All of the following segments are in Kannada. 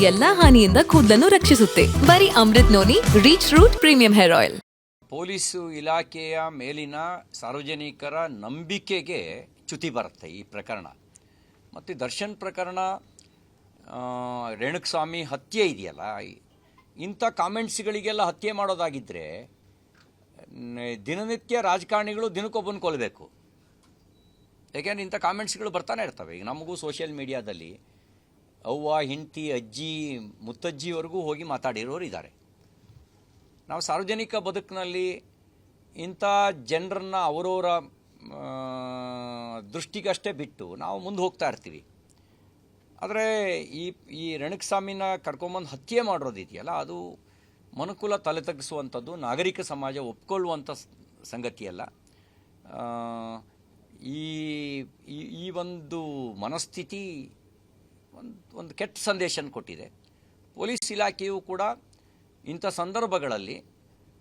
ಎಲ್ಲಾ ಹಾನಿಯಿಂದ ಕೂದಲನ್ನು ರಕ್ಷಿಸುತ್ತೆ. ಬರೀ Amrut noni reach root premium hair oil. Police ಇಲಾಖೆಯ ಮೇಲಿನ ಸಾರ್ವಜನಿಕರ ನಂಬಿಕೆಗೆ ಚ್ಯುತಿ ಬರುತ್ತೆ ಈ ಪ್ರಕರಣ. ಮತ್ತು ದರ್ಶನ್ ಪ್ರಕರಣ, ರೇಣುಕಸ್ವಾಮಿ ಹತ್ಯೆ ಇದೆಯಲ್ಲ, ಇಂಥ ಕಾಮೆಂಟ್ಸ್ಗಳಿಗೆಲ್ಲ ಹತ್ಯೆ ಮಾಡೋದಾಗಿದ್ದರೆ ದಿನನಿತ್ಯ ರಾಜಕಾರಣಿಗಳು ದಿನಕ್ಕೊಬ್ಬನ ಕೊಲ್ಲಬೇಕು. ಯಾಕೆಂದರೆ ಇಂಥ ಕಾಮೆಂಟ್ಸ್ಗಳು ಬರ್ತಾನೆ ಇರ್ತವೆ. ಈಗ ನಮಗೂ ಸೋಷಿಯಲ್ ಮೀಡಿಯಾದಲ್ಲಿ ಅವ್ವ, ಹೆಂಡತಿ, ಅಜ್ಜಿ, ಮುತ್ತಜ್ಜಿವರೆಗೂ ಹೋಗಿ ಮಾತಾಡಿರೋರು ಇದ್ದಾರೆ. ನಾವು ಸಾರ್ವಜನಿಕ ಬದುಕಿನಲ್ಲಿ ಇಂಥ ಜನರನ್ನು ಅವರವರ ದೃಷ್ಟಿಗಷ್ಟೇ ಬಿಟ್ಟು ನಾವು ಮುಂದೆ ಹೋಗ್ತಾ ಇರ್ತೀವಿ. ಆದರೆ ಈ ರೇಣುಕಸ್ವಾಮಿನ ಕರ್ಕೊಂಬಂದು ಹತ್ಯೆ ಮಾಡೋದಿದೆಯಲ್ಲ, ಅದು ಮನುಕುಲ ತಲೆ ತಗ್ಗಿಸುವಂಥದ್ದು, ನಾಗರಿಕ ಸಮಾಜ ಒಪ್ಕೊಳ್ಳುವಂಥ ಸಂಗತಿಯಲ್ಲ. ಈ ಒಂದು ಮನಸ್ಥಿತಿ ಒಂದು ಕೆಟ್ಟ ಸಂದೇಶನ ಕೊಟ್ಟಿದೆ. ಪೊಲೀಸ್ ಇಲಾಖೆಯು ಕೂಡ ಇಂಥ ಸಂದರ್ಭಗಳಲ್ಲಿ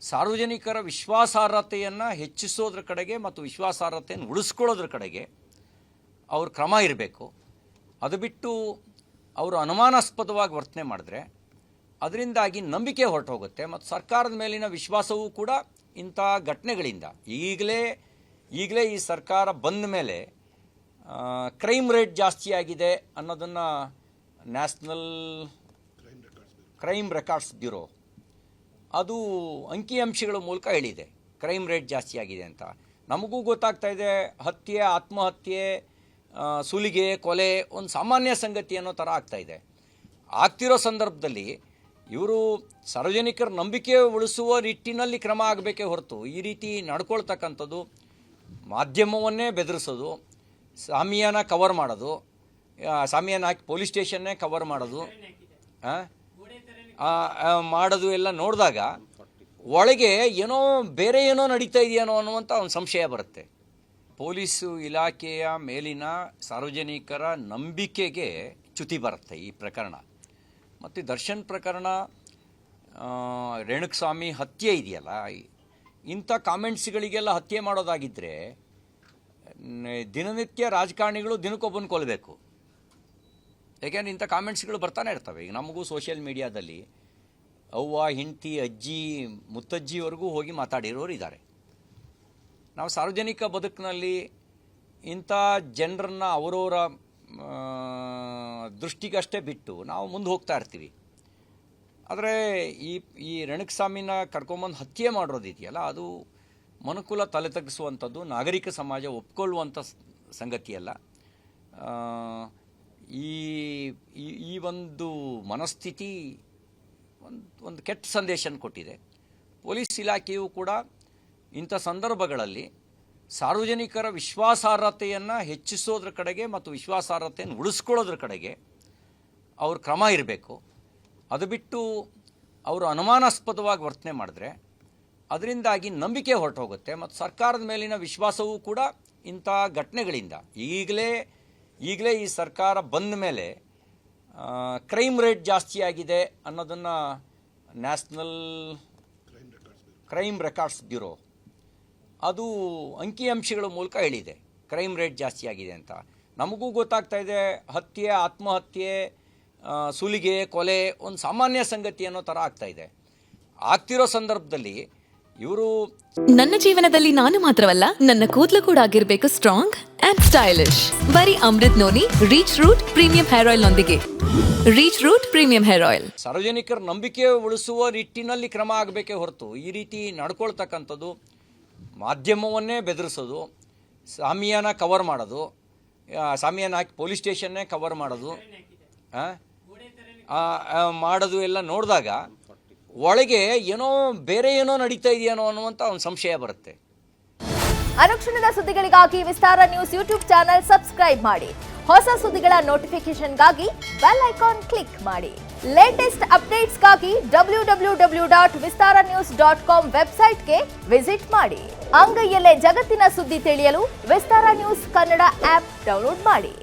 ಸಾರ್ವಜನಿಕರ ವಿಶ್ವಾಸಾರ್ಹತೆಯನ್ನು ಹೆಚ್ಚಿಸೋದ್ರ ಕಡೆಗೆ ಮತ್ತು ವಿಶ್ವಾಸಾರ್ಹತೆಯನ್ನು ಉಳಿಸ್ಕೊಳ್ಳೋದ್ರ ಕಡೆಗೆ ಅವ್ರ ಕ್ರಮ ಇರಬೇಕು. ಅದು ಬಿಟ್ಟು ಅವರು ಅನುಮಾನಾಸ್ಪದವಾಗಿ ವರ್ತನೆ ಮಾಡಿದ್ರೆ ಅದರಿಂದಾಗಿ ನಂಬಿಕೆ ಹೊರಟೋಗುತ್ತೆ ಮತ್ತು ಸರ್ಕಾರದ ಮೇಲಿನ ವಿಶ್ವಾಸವೂ ಕೂಡ ಇಂಥ ಘಟನೆಗಳಿಂದ ಈಗಲೇ ಈ ಸರ್ಕಾರ ಬಂದ ಮೇಲೆ ಕ್ರೈಮ್ ರೇಟ್ ಜಾಸ್ತಿ ಆಗಿದೆ ಅನ್ನೋದನ್ನು ನ್ಯಾಷನಲ್ ಕ್ರೈಮ್ ರೆಕಾರ್ಡ್ಸ್ ಬ್ಯೂರೋ ಅದು ಅಂಕಿಅಂಶಗಳ ಮೂಲಕ ಹೇಳಿದೆ ಕ್ರೈಮ್ ರೇಟ್ ಜಾಸ್ತಿ ಆಗಿದೆ ಅಂತ. ನಮಗೂ ಗೊತ್ತಾಗ್ತಾ ಇದೆ, ಹತ್ಯೆ, ಆತ್ಮಹತ್ಯೆ, ಸುಲಿಗೆ, ಕೊಲೆ ಒಂದು ಸಾಮಾನ್ಯ ಸಂಗತಿ ಅನ್ನೋ ಥರ ಆಗ್ತಾಯಿದೆ. ಆಗ್ತಿರೋ ಸಂದರ್ಭದಲ್ಲಿ ಇವರು ಸಾರ್ವಜನಿಕರ ನಂಬಿಕೆ ಉಳಿಸುವ ನಿಟ್ಟಿನಲ್ಲಿ ಕ್ರಮ ಆಗಬೇಕೇ ಹೊರತು ಈ ರೀತಿ ನಡ್ಕೊಳ್ತಕ್ಕಂಥದ್ದು, ಮಾಧ್ಯಮವನ್ನೇ ಬೆದರಿಸೋದು, ಸಾಮಿಯಾನ ಕವರ್ ಮಾಡೋದು, ಸಾಮಿಯಾನ ಹಾಕಿ ಪೊಲೀಸ್ ಸ್ಟೇಷನ್ನೇ ಕವರ್ ಮಾಡೋದು ಎಲ್ಲ ನೋಡಿದಾಗ ಒಳಗೆ ಬೇರೆ ಏನೋ ನಡೀತಾ ಇದೆಯೇನೋ ಅನ್ನುವಂಥ ಒಂದು ಸಂಶಯ ಬರುತ್ತೆ. ಪೊಲೀಸು ಇಲಾಖೆಯ ಮೇಲಿನ ಸಾರ್ವಜನಿಕರ ನಂಬಿಕೆಗೆ ಚ್ಯುತಿ ಬರುತ್ತೆ ಈ ಪ್ರಕರಣ. ಮತ್ತು ದರ್ಶನ್ ಪ್ರಕರಣ, ರೇಣುಕಸ್ವಾಮಿ ಹತ್ಯೆ ಇದೆಯಲ್ಲ, ಇಂಥ ಕಾಮೆಂಟ್ಸ್ಗಳಿಗೆಲ್ಲ ಹತ್ಯೆ ಮಾಡೋದಾಗಿದ್ದರೆ ದಿನನಿತ್ಯ ರಾಜಕಾರಣಿಗಳು ದಿನಕ್ಕೊಬ್ಬನ ಕೊಲ್ಲಬೇಕು. ಯಾಕೆಂದರೆ ಇಂಥ ಕಾಮೆಂಟ್ಸ್ಗಳು ಬರ್ತಾನೆ ಇರ್ತವೆ. ಈಗ ನಮಗೂ ಸೋಷಿಯಲ್ ಮೀಡಿಯಾದಲ್ಲಿ ಅವ್ವ, ಹೆಂಡತಿ, ಅಜ್ಜಿ, ಮುತ್ತಜ್ಜಿವರೆಗೂ ಹೋಗಿ ಮಾತಾಡಿರೋರು ಇದ್ದಾರೆ. ನಾವು ಸಾರ್ವಜನಿಕ ಬದುಕಿನಲ್ಲಿ ಇಂಥ ಜನರನ್ನು ಅವರವರ ದೃಷ್ಟಿಗಷ್ಟೇ ಬಿಟ್ಟು ನಾವು ಮುಂದೆ ಹೋಗ್ತಾ ಇರ್ತೀವಿ. ಆದರೆ ಈ ರೇಣುಕಸ್ವಾಮಿನ ಕರ್ಕೊಂಬಂದು ಹತ್ಯೆ ಮಾಡೋದಿದೆಯಲ್ಲ, ಅದು ಮನುಕುಲ ತಲೆ ತಗ್ಗಿಸುವಂಥದ್ದು, ನಾಗರಿಕ ಸಮಾಜ ಒಪ್ಕೊಳ್ಳುವಂಥ ಸಂಗತಿಯಲ್ಲ. ಈ ಒಂದು ಮನಸ್ಥಿತಿ ಒಂದು ಕೆಟ್ಟ ಸಂದೇಶನ ಕೊಟ್ಟಿದೆ. ಪೊಲೀಸ್ ಇಲಾಖೆಯು ಕೂಡ ಇಂಥ ಸಂದರ್ಭಗಳಲ್ಲಿ ಸಾರ್ವಜನಿಕರ ವಿಶ್ವಾಸಾರ್ಹತೆಯನ್ನು ಹೆಚ್ಚಿಸೋದ್ರ ಕಡೆಗೆ ಮತ್ತು ವಿಶ್ವಾಸಾರ್ಹತೆಯನ್ನು ಉಳಿಸ್ಕೊಳ್ಳೋದ್ರ ಕಡೆಗೆ ಅವ್ರ ಕ್ರಮ ಇರಬೇಕು. ಅದು ಬಿಟ್ಟು ಅವರು ಅನುಮಾನಾಸ್ಪದವಾಗಿ ವರ್ತನೆ ಮಾಡಿದ್ರೆ ಅದರಿಂದಾಗಿ ನಂಬಿಕೆ ಹೊರಟೋಗುತ್ತೆ ಮತ್ತು ಸರ್ಕಾರದ ಮೇಲಿನ ವಿಶ್ವಾಸವೂ ಕೂಡ ಇಂಥ ಘಟನೆಗಳಿಂದ ಈಗಲೇ ಈ ಸರ್ಕಾರ ಬಂದ ಮೇಲೆ ಕ್ರೈಮ್ ರೇಟ್ ಜಾಸ್ತಿ ಆಗಿದೆ ಅನ್ನೋದನ್ನು ನ್ಯಾಷನಲ್ ಕ್ರೈಮ್ ರೆಕಾರ್ಡ್ಸ್ ಬ್ಯೂರೋ ಅದು ಅಂಕಿಅಂಶಗಳ ಮೂಲಕ ಹೇಳಿದೆ ಕ್ರೈಮ್ ರೇಟ್ ಜಾಸ್ತಿ ಆಗಿದೆ ಅಂತ. ನಮಗೂ ಗೊತ್ತಾಗ್ತಾ ಇದೆ, ಹತ್ಯೆ, ಆತ್ಮಹತ್ಯೆ, ಸುಲಿಗೆ, ಕೊಲೆ ಒಂದು ಸಾಮಾನ್ಯ ಸಂಗತಿ ಅನ್ನೋ ಥರ ಆಗ್ತಾಯಿದೆ. ಆಗ್ತಿರೋ ಸಂದರ್ಭದಲ್ಲಿ ಇವರು ನನ್ನ ಜೀವನದಲ್ಲಿ ನಾನು ಮಾತ್ರವಲ್ಲ, ನನ್ನ ಕೂದಲು ಕೂಡ ಆಗಿರಬೇಕು ಸ್ಟ್ರಾಂಗ್ ಅಂಡ್ ಸ್ಟೈಲಿಶ್. ಬರೀ Amrut noni reach root premium hair oil ನೊಂದಿಗೆ. Reach root premium hair oil. ಸಾರ್ವಜನಿಕರ ನಂಬಿಕೆ ಉಳಿಸುವ ನಿಟ್ಟಿನಲ್ಲಿ ಕ್ರಮ ಆಗಬೇಕೇ ಹೊರತು ಈ ರೀತಿ ನಡ್ಕೊಳ್ತಕ್ಕಂಥದ್ದು, ಮಾಧ್ಯಮವನ್ನೇ ಬೆದರಿಸೋದು, ಸಾಮಿಯಾನ ಕವರ್ ಮಾಡೋದು, ಸಾಮಿಯಾನ ಹಾಕಿ ಪೊಲೀಸ್ ಸ್ಟೇಷನ್ನೇ ಕವರ್ ಮಾಡೋದು ಎಲ್ಲ ನೋಡಿದಾಗ ಒಳಗೆ ಬೇರೆ ಏನೋ ನಡೀತಾ ಇದೆಯೇನೋ ಅನ್ನುವಂಥ ಒಂದು ಸಂಶಯ ಬರುತ್ತೆ. ಅನುಕ್ಷಣದ ಸುದ್ದಿಗಳಿಗಾಗಿ ವಿಸ್ತಾರ ನ್ಯೂಸ್ ಯೂಟ್ಯೂಬ್ ಚಾನೆಲ್ ಸಬ್ಸ್ಕ್ರೈಬ್ ಮಾಡಿ. ಹೊಸ ಸುದ್ದಿಗಳ ನೋಟಿಫಿಕೇಶನ್ಗಾಗಿ ಬೆಲ್ ಐಕಾನ್ ಕ್ಲಿಕ್ ಮಾಡಿ. ಲೇಟೆಸ್ಟ್ ಅಪ್ಡೇಟ್ಸ್ಗಾಗಿ www.vistaranews.com ವೆಬ್ಸೈಟ್ಗೆ ವಿಸಿಟ್ ಮಾಡಿ. ಅಂಗೈಯಲ್ಲೇ ಜಗತ್ತಿನ ಸುದ್ದಿ ತಿಳಿಯಲು ವಿಸ್ತಾರ ನ್ಯೂಸ್ ಕನ್ನಡ ಆಪ್ ಡೌನ್ಲೋಡ್ ಮಾಡಿ.